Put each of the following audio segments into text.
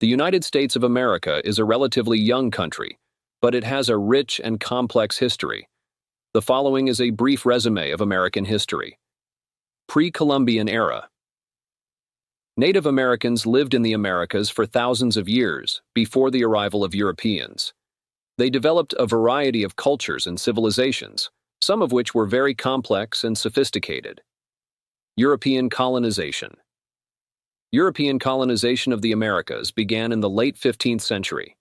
The United States of America is a relatively young country, but it has a rich and complex history. The following is a brief resume of American history. Pre-Columbian era. Native Americans lived in the Americas for thousands of years before the arrival of Europeans. They developed a variety of cultures and civilizations, some of which were very complex and sophisticated. European colonization. European colonization of the Americas began in the late 15th century.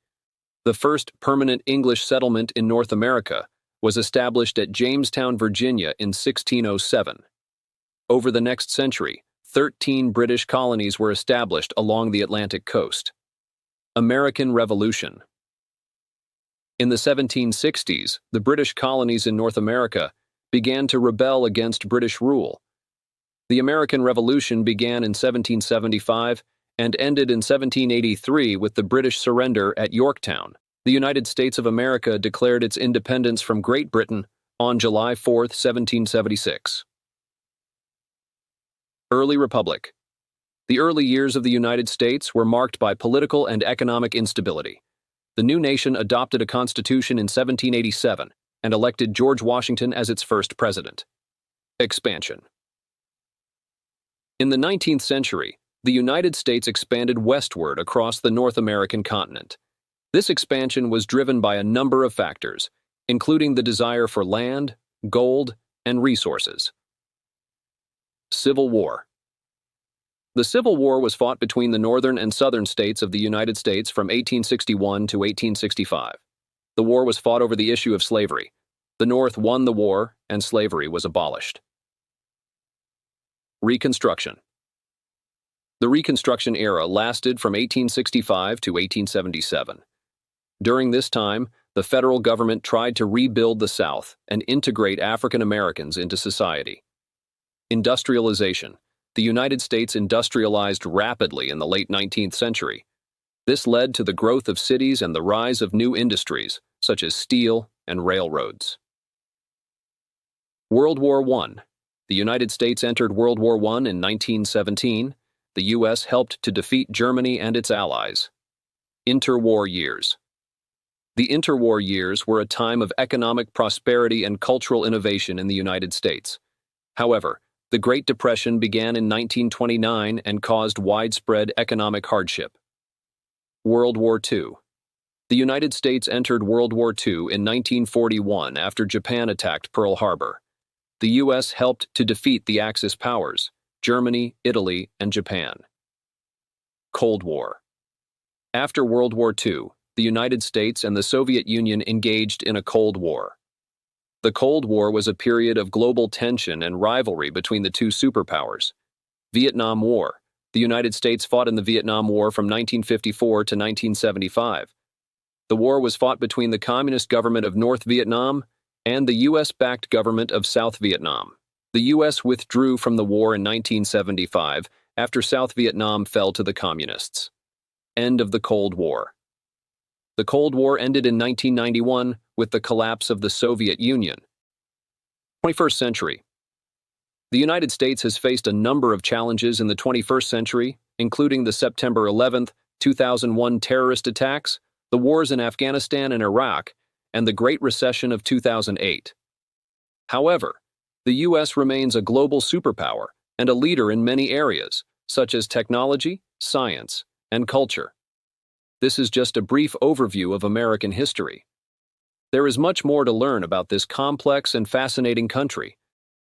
The first permanent English settlement in North America was established at Jamestown, Virginia in 1607. Over the next century, 13 British colonies were established along the Atlantic coast. American Revolution. In the 1760s, the British colonies in North America began to rebel against British rule. The American Revolution began in 1775 and ended in 1783 with the British surrender at Yorktown. The United States of America declared its independence from Great Britain on July 4, 1776. Early Republic. The early years of the United States were marked by political and economic instability. The new nation adopted a constitution in 1787 and elected George Washington as its first president. Expansion. In the 19th century, the United States expanded westward across the North American continent. This expansion was driven by a number of factors, including the desire for land, gold, and resources. Civil War. The Civil War was fought between the northern and southern states of the United States from 1861 to 1865. The war was fought over the issue of slavery. The North won the war, and slavery was abolished. Reconstruction. The Reconstruction era lasted from 1865 to 1877. During this time, the federal government tried to rebuild the South and integrate African Americans into society. Industrialization. The United States industrialized rapidly in the late 19th century. This led to the growth of cities and the rise of new industries, such as steel and railroads. World War I. The United States entered World War I in 1917. The U.S. helped to defeat Germany and its allies. Interwar years. The interwar years were a time of economic prosperity and cultural innovation in the United States. However, the Great Depression began in 1929 and caused widespread economic hardship. World War II. The United States entered World War II in 1941 after Japan attacked Pearl Harbor. The U.S. helped to defeat the Axis powers, Germany, Italy, and Japan. Cold War. After World War II, the United States and the Soviet Union engaged in a Cold War. The Cold War was a period of global tension and rivalry between the two superpowers. Vietnam War. The United States fought in the Vietnam War from 1954 to 1975. The war was fought between the Communist government of North Vietnam and the U.S.-backed government of South Vietnam. The U.S. withdrew from the war in 1975 after South Vietnam fell to the Communists. End of the Cold War. The Cold War ended in 1991 with the collapse of the Soviet Union. 21st century. The United States has faced a number of challenges in the 21st century, including the September 11, 2001 terrorist attacks, the wars in Afghanistan and Iraq, and the Great Recession of 2008. However, the U.S. remains a global superpower and a leader in many areas, such as technology, science, and culture. This is just a brief overview of American history. There is much more to learn about this complex and fascinating country,